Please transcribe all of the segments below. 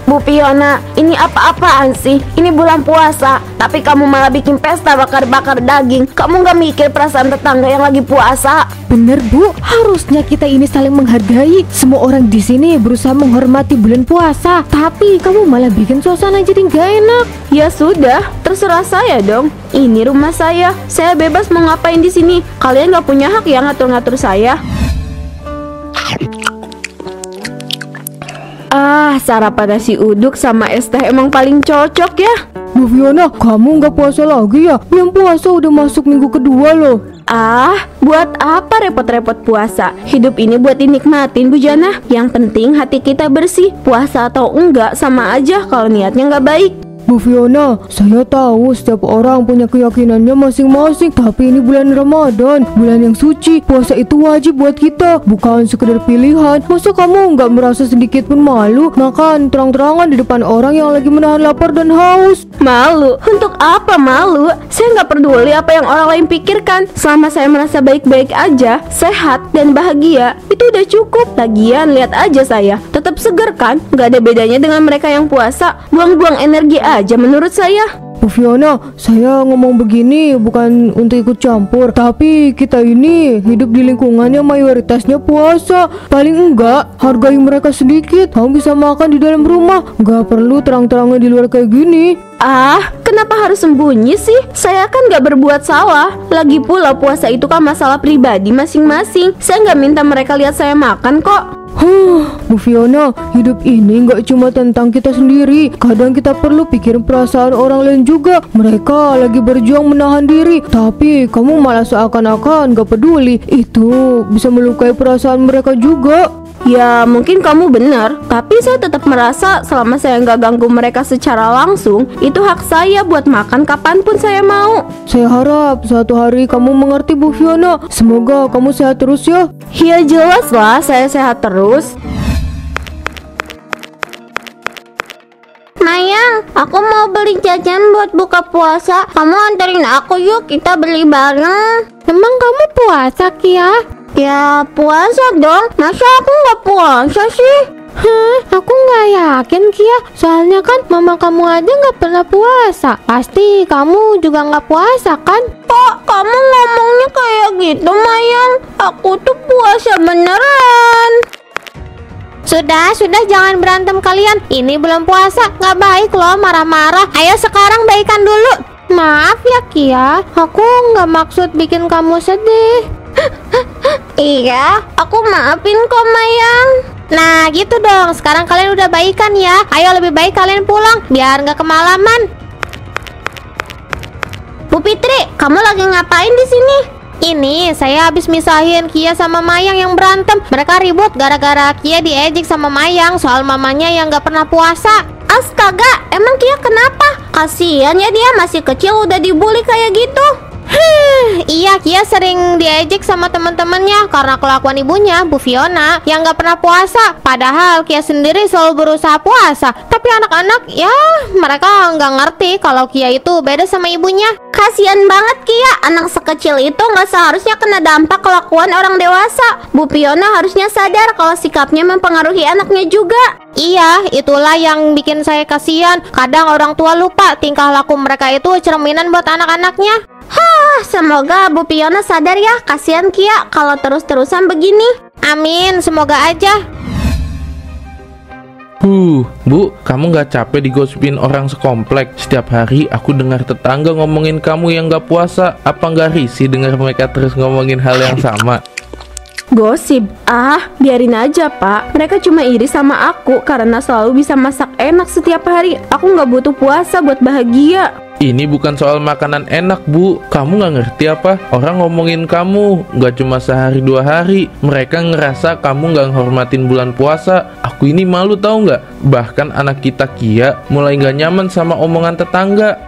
Bu Fiona, ini apa-apaan sih? Ini bulan puasa, tapi kamu malah bikin pesta bakar-bakar daging. Kamu gak mikir perasaan tetangga yang lagi puasa? Bener Bu, harusnya kita ini saling menghargai. Semua orang di sini berusaha menghormati bulan puasa, tapi kamu malah bikin suasana jadi gak enak. Ya sudah, terserah saya dong. Ini rumah saya bebas mau ngapain di sini. Kalian gak punya hak ya ngatur-ngatur saya. Sarapan nasi uduk sama es teh emang paling cocok ya. Bu Fiona, kamu nggak puasa lagi ya? Yang puasa udah masuk minggu kedua loh. Buat apa repot-repot puasa? Hidup ini buat dinikmatin Bu Jana. Yang penting hati kita bersih. Puasa atau enggak sama aja kalau niatnya nggak baik. Bu Fiona, saya tahu setiap orang punya keyakinannya masing-masing, tapi ini bulan Ramadan, bulan yang suci. Puasa itu wajib buat kita, bukan sekedar pilihan. Masa kamu nggak merasa sedikit pun malu makan terang-terangan di depan orang yang lagi menahan lapar dan haus? Malu? Untuk apa malu? Saya nggak peduli apa yang orang lain pikirkan. Selama saya merasa baik-baik aja, sehat dan bahagia, itu udah cukup. Lagian lihat aja saya, tetap seger kan? Nggak ada bedanya dengan mereka yang puasa. Buang-buang energi aja menurut saya. Bu Fiona, saya ngomong begini bukan untuk ikut campur, tapi kita ini hidup di lingkungan yang mayoritasnya puasa. Paling enggak, hargai mereka sedikit. Kamu bisa makan di dalam rumah, nggak perlu terang-terangan di luar kayak gini. Kenapa harus sembunyi sih? Saya kan gak berbuat salah. Lagi pula puasa itu kan masalah pribadi masing-masing. Saya gak minta mereka lihat saya makan kok. Bu Fiona, hidup ini nggak cuma tentang kita sendiri. Kadang kita perlu pikirin perasaan orang lain juga. Mereka lagi berjuang menahan diri, tapi kamu malah seakan-akan gak peduli. Itu bisa melukai perasaan mereka juga. Ya mungkin kamu benar, tapi saya tetap merasa selama saya nggak ganggu mereka secara langsung, itu hak saya buat makan kapanpun saya mau. Saya harap suatu hari kamu mengerti Bu Fiona. Semoga kamu sehat terus ya. Ya jelas lah saya sehat terus. Mayang, aku mau beli jajan buat buka puasa. Kamu anterin aku yuk, kita beli bareng. Emang kamu puasa, Kia? Ya puasa dong, masa aku nggak puasa sih? Aku nggak yakin Kia. Soalnya kan mama kamu aja nggak pernah puasa. Pasti kamu juga nggak puasa kan? Kok kamu ngomongnya kayak gitu Mayang? Aku tuh puasa beneran. Sudah jangan berantem kalian. Ini belum puasa, nggak baik loh marah-marah. Ayo sekarang baikan dulu. Maaf ya Kia, aku nggak maksud bikin kamu sedih. Iya, aku maafin kok Mayang. Nah gitu dong, sekarang kalian udah baikan ya. Ayo lebih baik kalian pulang, biar nggak kemalaman. Bu Fitri, kamu lagi ngapain di sini? Ini saya habis misahin Kia sama Mayang yang berantem. Mereka ribut gara-gara Kia diejek sama Mayang soal mamanya yang nggak pernah puasa. Astaga, emang Kia kenapa? Kasian ya, dia masih kecil udah dibully kayak gitu. Iya, Kia sering diejek sama teman-temannya karena kelakuan ibunya, Bu Fiona, yang nggak pernah puasa. Padahal Kia sendiri selalu berusaha puasa. Tapi anak-anak, ya mereka nggak ngerti kalau Kia itu beda sama ibunya. Kasian banget Kia, anak sekecil itu nggak seharusnya kena dampak kelakuan orang dewasa. Bu Fiona harusnya sadar kalau sikapnya mempengaruhi anaknya juga. Iya, itulah yang bikin saya kasihan. Kadang orang tua lupa tingkah laku mereka itu cerminan buat anak-anaknya. Semoga Bu Fiona sadar ya. Kasihan Kia kalau terus-terusan begini. Amin, semoga aja. Bu, kamu gak capek digosipin orang sekomplek? Setiap hari aku dengar tetangga ngomongin kamu yang gak puasa. Apa gak risih dengar mereka terus ngomongin hal yang sama? Gosip? Biarin aja Pak. Mereka cuma iri sama aku karena selalu bisa masak enak setiap hari. Aku gak butuh puasa buat bahagia. Ini bukan soal makanan enak Bu. Kamu gak ngerti apa? Orang ngomongin kamu gak cuma sehari dua hari. Mereka ngerasa kamu gak nghormatin bulan puasa. Aku ini malu tahu gak? Bahkan anak kita Kia mulai gak nyaman sama omongan tetangga.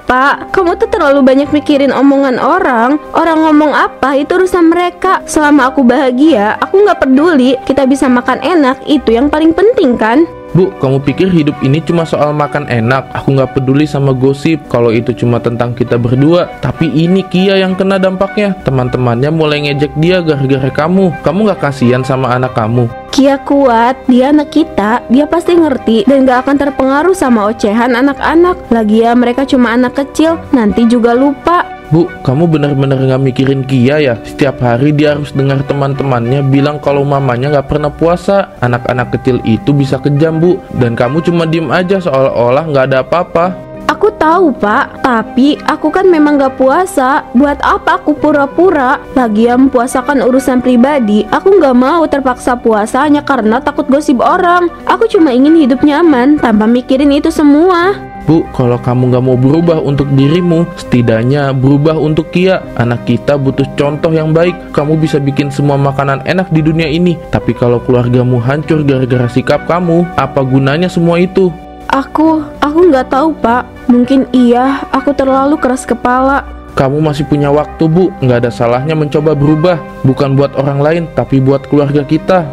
Pak, kamu tuh terlalu banyak mikirin omongan orang. Orang ngomong apa itu urusan mereka. Selama aku bahagia, aku gak peduli. Kita bisa makan enak, itu yang paling penting kan? Bu, kamu pikir hidup ini cuma soal makan enak? Aku gak peduli sama gosip kalau itu cuma tentang kita berdua. Tapi ini Kia yang kena dampaknya. Teman-temannya mulai ngejek dia gara-gara kamu. Kamu gak kasihan sama anak kamu? Kia kuat, dia anak kita, dia pasti ngerti dan gak akan terpengaruh sama ocehan anak-anak. Lagian mereka cuma anak kecil, nanti juga lupa. Bu, kamu benar-benar gak mikirin Kia ya? Setiap hari dia harus dengar teman-temannya bilang kalau mamanya gak pernah puasa. Anak-anak kecil itu bisa kejam, Bu. Dan kamu cuma diem aja seolah-olah gak ada apa-apa. Aku tahu Pak, tapi aku kan memang gak puasa. Buat apa aku pura-pura? Lagian puasa kan urusan pribadi. Aku gak mau terpaksa puasa hanya karena takut gosip orang. Aku cuma ingin hidup nyaman tanpa mikirin itu semua. Bu, kalau kamu gak mau berubah untuk dirimu, setidaknya berubah untuk Kia. Anak kita butuh contoh yang baik. Kamu bisa bikin semua makanan enak di dunia ini, tapi kalau keluargamu hancur gara-gara sikap kamu, apa gunanya semua itu? Aku nggak tahu Pak. Mungkin iya, aku terlalu keras kepala. Kamu masih punya waktu, Bu. Nggak ada salahnya mencoba berubah. Bukan buat orang lain, tapi buat keluarga kita.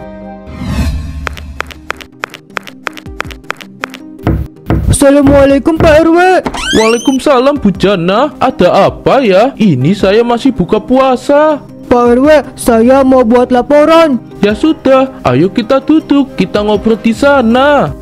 Assalamualaikum Pak RW. Waalaikumsalam Bu Jana. Ada apa ya? Ini saya masih buka puasa. Pak RW, saya mau buat laporan. Ya sudah, ayo kita duduk. Kita ngobrol di sana.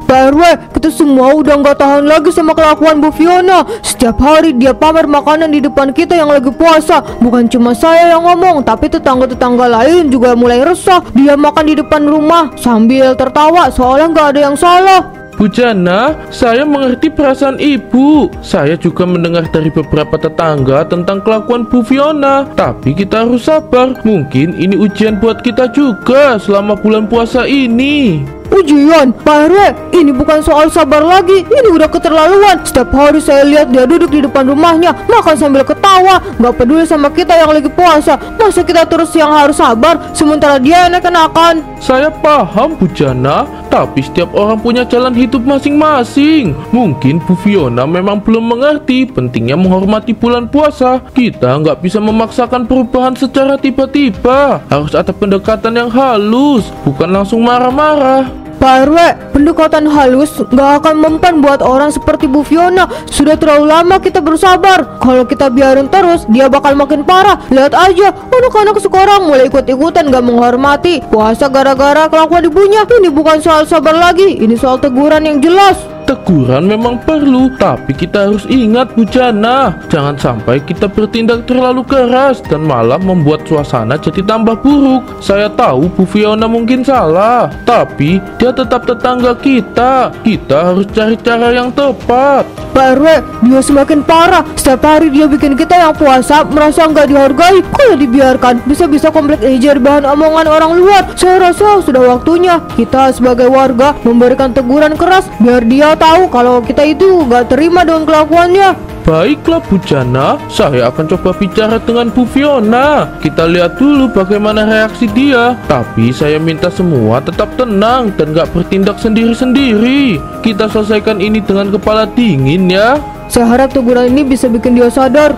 Pak RW, kita semua udah nggak tahan lagi sama kelakuan Bu Fiona. Setiap hari dia pamer makanan di depan kita yang lagi puasa. Bukan cuma saya yang ngomong, tapi tetangga-tetangga lain juga mulai resah. Dia makan di depan rumah sambil tertawa seolah nggak ada yang salah. Bu Jana, saya mengerti perasaan ibu. Saya juga mendengar dari beberapa tetangga tentang kelakuan Bu Fiona. Tapi kita harus sabar. Mungkin ini ujian buat kita juga selama bulan puasa ini. Ujian, Pak RW, ini bukan soal sabar lagi. Ini udah keterlaluan. Setiap hari saya lihat dia duduk di depan rumahnya, makan sambil ketawa, nggak peduli sama kita yang lagi puasa. Masa kita terus yang harus sabar, sementara dia enak-enakan? Saya paham Bu Jana, tapi setiap orang punya jalan hidup masing-masing. Mungkin Bu Fiona memang belum mengerti pentingnya menghormati bulan puasa. Kita nggak bisa memaksakan perubahan secara tiba-tiba. Harus ada pendekatan yang halus, bukan langsung marah-marah. Pak RW, pendekatan halus nggak akan mempan buat orang seperti Bu Fiona. Sudah terlalu lama kita bersabar. Kalau kita biarin terus, dia bakal makin parah. Lihat aja, anak-anak sekarang mulai ikut-ikutan gak menghormati puasa gara-gara kelakuan ibunya. Ini bukan soal sabar lagi, ini soal teguran yang jelas. Teguran memang perlu, tapi kita harus ingat Bu Jana, jangan sampai kita bertindak terlalu keras dan malah membuat suasana jadi tambah buruk. Saya tahu Bu Fiona mungkin salah, tapi dia tetap tetangga kita. Kita harus cari cara yang tepat. Pak RW, dia semakin parah. Setiap hari dia bikin kita yang puasa merasa nggak dihargai. Kalau dibiarkan, bisa-bisa komplek ejer bahan omongan orang luar. Saya rasa sudah waktunya kita sebagai warga memberikan teguran keras biar dia tahu kalau kita itu gak terima dengan kelakuannya. Baiklah Bu Jana, saya akan coba bicara dengan Bu Fiona. Kita lihat dulu bagaimana reaksi dia. Tapi saya minta semua tetap tenang dan gak bertindak sendiri-sendiri. Kita selesaikan ini dengan kepala dingin ya. Saya harap teguran ini bisa bikin dia sadar.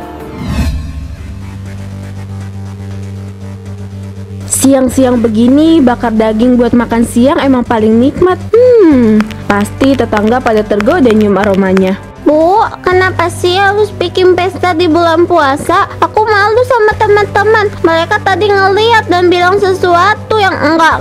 Siang-siang begini bakar daging buat makan siang emang paling nikmat. Pasti tetangga pada tergoda nyium aromanya. Bu, kenapa sih harus bikin pesta di bulan puasa? Aku malu sama teman-teman. Mereka tadi ngeliat dan bilang sesuatu yang enggak.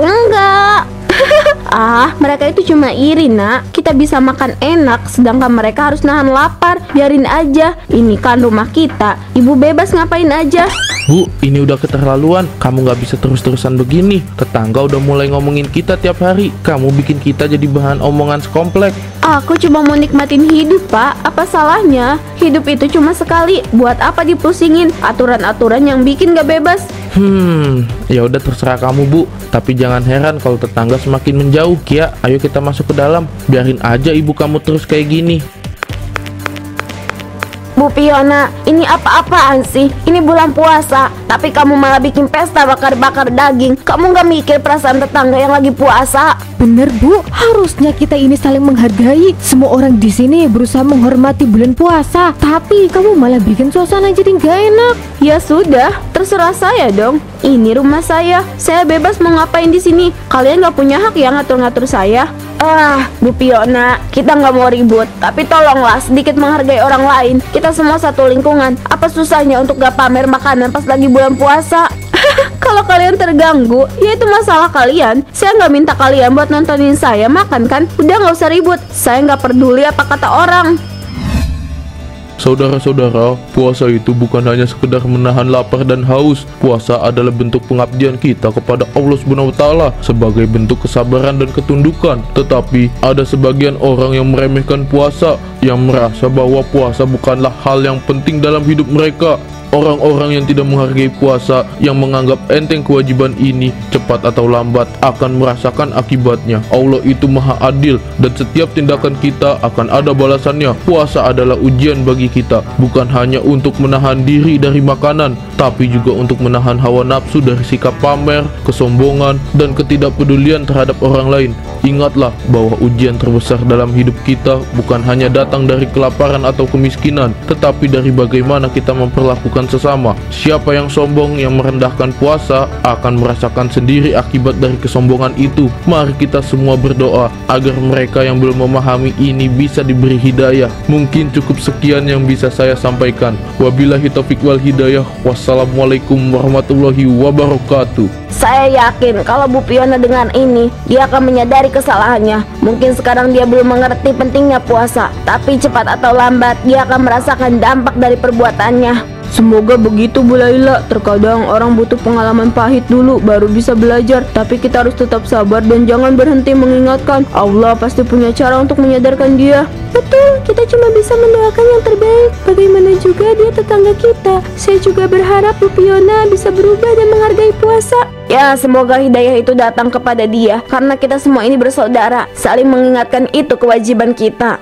Mereka itu cuma iri, Nak. Kita bisa makan enak, sedangkan mereka harus nahan lapar. Biarin aja, ini kan rumah kita. Ibu bebas ngapain aja. Bu, ini udah keterlaluan. Kamu gak bisa terus-terusan begini. Tetangga udah mulai ngomongin kita tiap hari. Kamu bikin kita jadi bahan omongan sekomplek. Aku cuma mau nikmatin hidup, Pak. Apa salahnya? Hidup itu cuma sekali. Buat apa dipusingin aturan-aturan yang bikin gak bebas? Ya udah terserah kamu, Bu. Tapi jangan heran kalau tetangga semakin menjauh. Kia, ayo kita masuk ke dalam. Biarin aja ibu kamu terus kayak gini. Bu Fiona, ini apa-apaan sih? Ini bulan puasa, tapi kamu malah bikin pesta bakar-bakar daging. Kamu gak mikir perasaan tetangga yang lagi puasa? Bener Bu, harusnya kita ini saling menghargai. Semua orang di sini berusaha menghormati bulan puasa, tapi kamu malah bikin suasana jadi gak enak. Ya sudah, terserah saya dong. Ini rumah saya bebas mau ngapain di sini. Kalian nggak punya hak ya ngatur-ngatur saya. Bu Fiona, kita nggak mau ribut, tapi tolonglah sedikit menghargai orang lain. Kita semua satu lingkungan. Apa susahnya untuk gak pamer makanan pas lagi bulan puasa? Kalau kalian terganggu, ya itu masalah kalian. Saya nggak minta kalian buat nontonin saya makan kan. Udah nggak usah ribut. Saya nggak peduli apa kata orang. Saudara-saudara, puasa itu bukan hanya sekedar menahan lapar dan haus. Puasa adalah bentuk pengabdian kita kepada Allah SWT sebagai bentuk kesabaran dan ketundukan. Tetapi ada sebagian orang yang meremehkan puasa, yang merasa bahwa puasa bukanlah hal yang penting dalam hidup mereka. Orang-orang yang tidak menghargai puasa, yang menganggap enteng kewajiban ini, cepat atau lambat akan merasakan akibatnya. Allah itu maha adil dan setiap tindakan kita akan ada balasannya. Puasa adalah ujian bagi kita, bukan hanya untuk menahan diri dari makanan, tapi juga untuk menahan hawa nafsu dari sikap pamer, kesombongan, dan ketidakpedulian terhadap orang lain. Ingatlah bahwa ujian terbesar dalam hidup kita bukan hanya datang dari kelaparan atau kemiskinan, tetapi dari bagaimana kita memperlakukan sesama. Siapa yang sombong, yang merendahkan puasa, akan merasakan sendiri akibat dari kesombongan itu. Mari kita semua berdoa agar mereka yang belum memahami ini bisa diberi hidayah. Mungkin cukup sekian yang bisa saya sampaikan. Wabillahi taufiq wal hidayah. Wassalamualaikum warahmatullahi wabarakatuh. Saya yakin kalau Bu Fiona dengan ini, dia akan menyadari kesalahannya. Mungkin sekarang dia belum mengerti pentingnya puasa, tapi cepat atau lambat dia akan merasakan dampak dari perbuatannya. Semoga begitu Bu Laila. Terkadang orang butuh pengalaman pahit dulu baru bisa belajar. Tapi kita harus tetap sabar dan jangan berhenti mengingatkan. Allah pasti punya cara untuk menyadarkan dia. Betul, kita cuma bisa mendoakan yang terbaik. Bagaimana juga dia tetangga kita. Saya juga berharap Bu Fiona bisa berubah dan menghargai puasa. Ya, semoga hidayah itu datang kepada dia. Karena kita semua ini bersaudara. Saling mengingatkan itu kewajiban kita.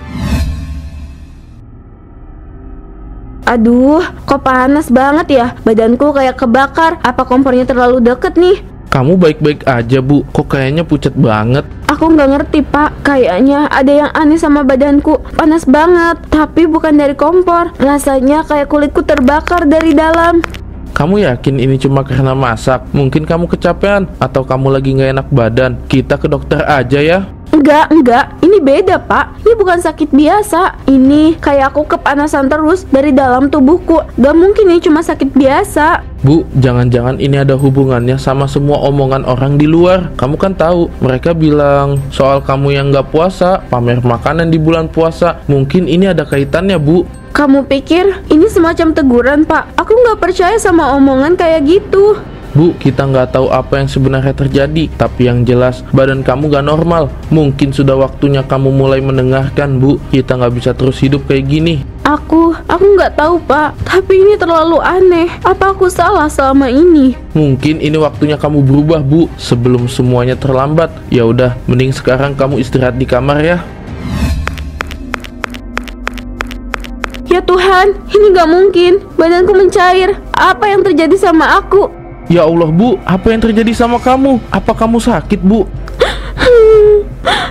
Aduh, kok panas banget ya? Badanku kayak kebakar. Apa kompornya terlalu deket nih? Kamu baik-baik aja, Bu? Kok kayaknya pucat banget? Aku nggak ngerti, Pak. Kayaknya ada yang aneh sama badanku. Panas banget, tapi bukan dari kompor. Rasanya kayak kulitku terbakar dari dalam. Kamu yakin ini cuma karena masak? Mungkin kamu kecapean atau kamu lagi nggak enak badan. Kita ke dokter aja ya. Enggak, ini beda, Pak. Ini bukan sakit biasa. Ini kayak aku kepanasan terus dari dalam tubuhku. Gak mungkin ini cuma sakit biasa. Bu, jangan-jangan ini ada hubungannya sama semua omongan orang di luar. Kamu kan tahu, mereka bilang soal kamu yang gak puasa, pamer makanan di bulan puasa. Mungkin ini ada kaitannya, Bu. Kamu pikir ini semacam teguran, Pak? Aku gak percaya sama omongan kayak gitu. Bu, kita nggak tahu apa yang sebenarnya terjadi, tapi yang jelas badan kamu nggak normal. Mungkin sudah waktunya kamu mulai mendengarkan, Bu. Kita nggak bisa terus hidup kayak gini. Aku nggak tahu, Pak. Tapi ini terlalu aneh. Apa aku salah selama ini? Mungkin ini waktunya kamu berubah, Bu, sebelum semuanya terlambat. Ya udah, mending sekarang kamu istirahat di kamar ya. Ya Tuhan, ini nggak mungkin. Badanku mencair. Apa yang terjadi sama aku? Ya Allah, Bu, apa yang terjadi sama kamu? Apa kamu sakit, Bu?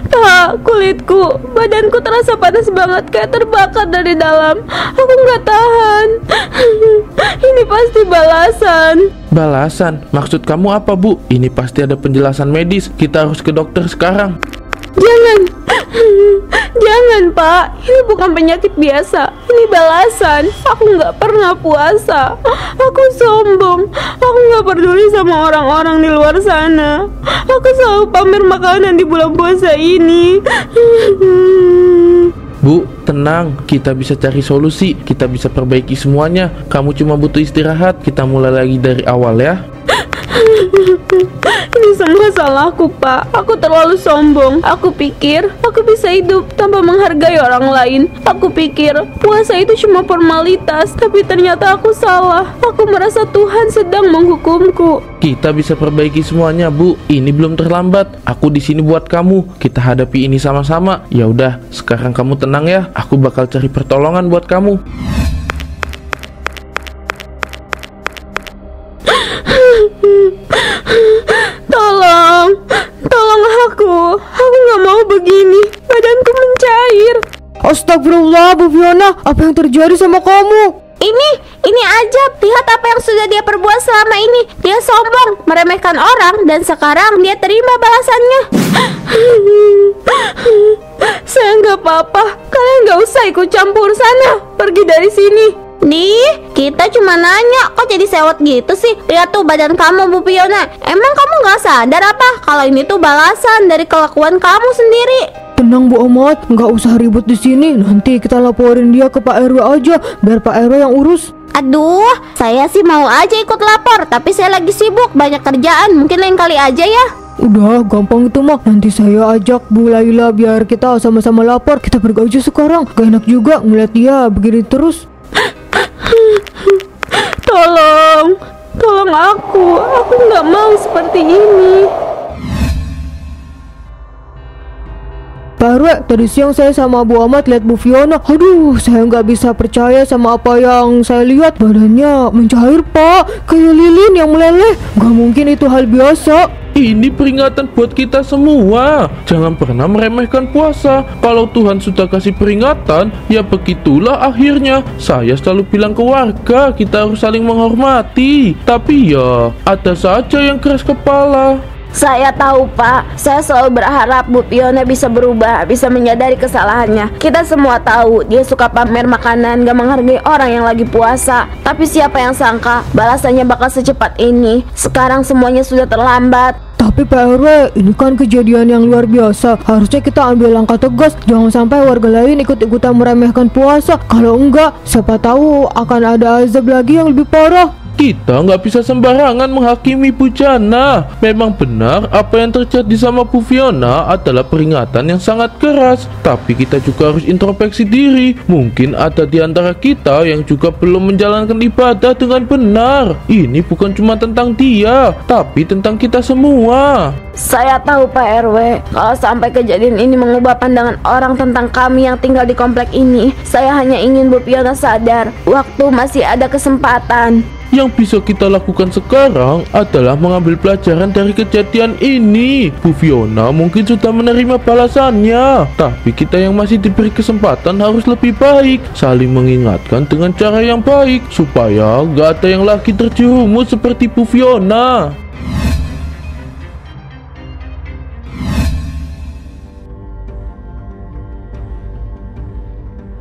Pak, kulitku, badanku terasa panas banget, kayak terbakar dari dalam. Aku nggak tahan. Ini pasti balasan. Balasan? Maksud kamu apa, Bu? Ini pasti ada penjelasan medis. Kita harus ke dokter sekarang. Jangan, Pak. Ini bukan penyakit biasa. Ini balasan. Aku nggak pernah puasa. Aku sombong. Aku nggak peduli sama orang-orang di luar sana. Aku selalu pamer makanan di bulan puasa ini. Bu, tenang. Kita bisa cari solusi. Kita bisa perbaiki semuanya. Kamu cuma butuh istirahat. Kita mulai lagi dari awal ya. Ini semua salahku, Pak. Aku terlalu sombong. Aku pikir aku bisa hidup tanpa menghargai orang lain. Aku pikir puasa itu cuma formalitas, tapi ternyata aku salah. Aku merasa Tuhan sedang menghukumku. Kita bisa perbaiki semuanya, Bu. Ini belum terlambat. Aku di sini buat kamu. Kita hadapi ini sama-sama. Ya udah, sekarang kamu tenang ya. Aku bakal cari pertolongan buat kamu. Tolong aku nggak mau begini, badanku mencair. Astagfirullah, Bu Fiona, apa yang terjadi sama kamu? Ini Ajab, lihat apa yang sudah dia perbuat selama ini. Dia sombong, meremehkan orang, dan sekarang dia terima balasannya. Saya nggak apa-apa. Kalian nggak usah ikut campur sana. Pergi dari sini. Kita cuma nanya, kok jadi sewot gitu sih? Lihat tuh badan kamu, Bu Fiona. Emang kamu nggak sadar apa kalau ini tuh balasan dari kelakuan kamu sendiri? Tenang Bu Ahmad, nggak usah ribut di sini. Nanti kita laporin dia ke Pak RW aja, biar Pak RW yang urus. Aduh, saya sih mau aja ikut lapor, tapi saya lagi sibuk, banyak kerjaan. Mungkin lain kali aja ya. Udah, gampang itu mah. Nanti saya ajak Bu Laila biar kita sama-sama lapor. Kita pergi aja sekarang. Gak enak juga ngeliat dia begini terus. Tolong aku nggak mau seperti ini. Pak RW, tadi siang saya sama Bu Ahmad lihat Bu Fiona. Aduh, saya nggak bisa percaya sama apa yang saya lihat. Badannya mencair, Pak, kayak lilin yang meleleh. Gak mungkin itu hal biasa. Ini peringatan buat kita semua. Jangan pernah meremehkan puasa. Kalau Tuhan sudah kasih peringatan, ya begitulah akhirnya. Saya selalu bilang ke warga, kita harus saling menghormati. Tapi ya, ada saja yang keras kepala. Saya tahu Pak, saya selalu berharap Bu Fiona bisa berubah, bisa menyadari kesalahannya. Kita semua tahu dia suka pamer makanan, gak menghargai orang yang lagi puasa. Tapi siapa yang sangka balasannya bakal secepat ini. Sekarang semuanya sudah terlambat. Tapi Pak RW, ini kan kejadian yang luar biasa. Harusnya kita ambil langkah tegas. Jangan sampai warga lain ikut-ikutan meremehkan puasa. Kalau enggak, siapa tahu akan ada azab lagi yang lebih parah. Kita nggak bisa sembarangan menghakimi Bu Jana. Memang benar apa yang terjadi sama Bu Fiona adalah peringatan yang sangat keras. Tapi kita juga harus introspeksi diri. Mungkin ada di antara kita yang juga belum menjalankan ibadah dengan benar. Ini bukan cuma tentang dia, tapi tentang kita semua. Saya tahu Pak RW, kalau sampai kejadian ini mengubah pandangan orang tentang kami yang tinggal di komplek ini, saya hanya ingin Bu Fiona sadar, waktu masih ada kesempatan. Yang bisa kita lakukan sekarang adalah mengambil pelajaran dari kejadian ini. Bu Fiona mungkin sudah menerima balasannya, tapi kita yang masih diberi kesempatan harus lebih baik, saling mengingatkan dengan cara yang baik, supaya gak ada yang lagi terjerumus seperti Bu Fiona.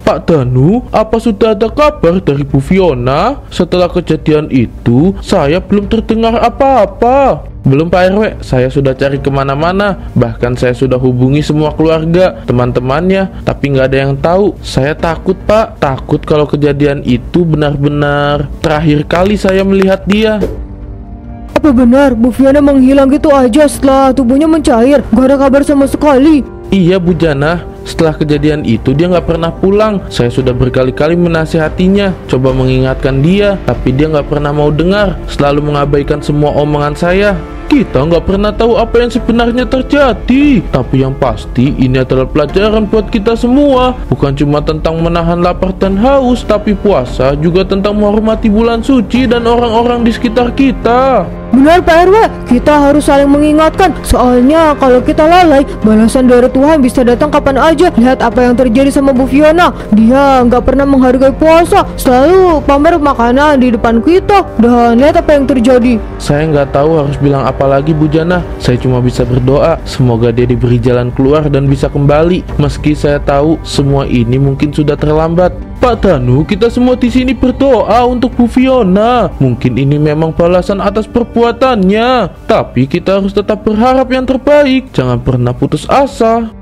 Pak Danu, apa sudah ada kabar dari Bu Fiona? Setelah kejadian itu, saya belum terdengar apa-apa. Belum Pak RW, saya sudah cari kemana-mana. Bahkan saya sudah hubungi semua keluarga, teman-temannya, tapi nggak ada yang tahu. Saya takut Pak, takut kalau kejadian itu benar-benar terakhir kali saya melihat dia. Apa benar Bu Fiona menghilang gitu aja setelah tubuhnya mencair? Gak ada kabar sama sekali. Iya Bu Jana, setelah kejadian itu dia nggak pernah pulang. Saya sudah berkali-kali menasihatinya, coba mengingatkan dia, tapi dia nggak pernah mau dengar, selalu mengabaikan semua omongan saya. Kita nggak pernah tahu apa yang sebenarnya terjadi. Tapi yang pasti ini adalah pelajaran buat kita semua. Bukan cuma tentang menahan lapar dan haus, tapi puasa juga tentang menghormati bulan suci dan orang-orang di sekitar kita. Benar Pak RW, kita harus saling mengingatkan. Soalnya kalau kita lalai, balasan dari Tuhan bisa datang kapan aja. Lihat apa yang terjadi sama Bu Fiona. Dia nggak pernah menghargai puasa, selalu pamer makanan di depan kita. Dan lihat apa yang terjadi. Saya nggak tahu harus bilang apa lagi Bu Jana. Saya cuma bisa berdoa, semoga dia diberi jalan keluar dan bisa kembali. Meski saya tahu semua ini mungkin sudah terlambat. Pak Danu, kita semua di sini berdoa untuk Bu Fiona. Mungkin ini memang balasan atas perbuatannya, tapi kita harus tetap berharap yang terbaik. Jangan pernah putus asa.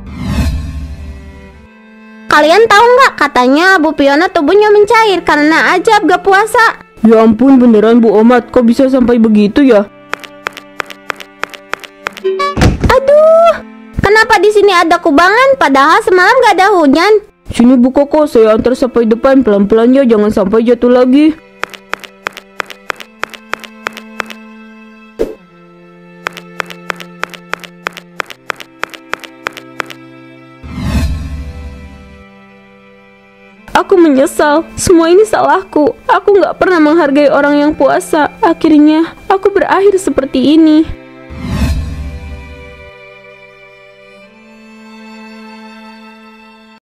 Kalian tahu nggak, katanya Bu Fiona tubuhnya mencair karena Ajab gak puasa. Ya ampun, beneran Bu Ahmad, kok bisa sampai begitu ya? Aduh, kenapa di sini ada kubangan padahal semalam gak ada hujan? Sini Bu Koko, saya antar sampai depan, pelan-pelan ya, jangan sampai jatuh lagi. Aku menyesal, semua ini salahku. Aku gak pernah menghargai orang yang puasa. Akhirnya, aku berakhir seperti ini.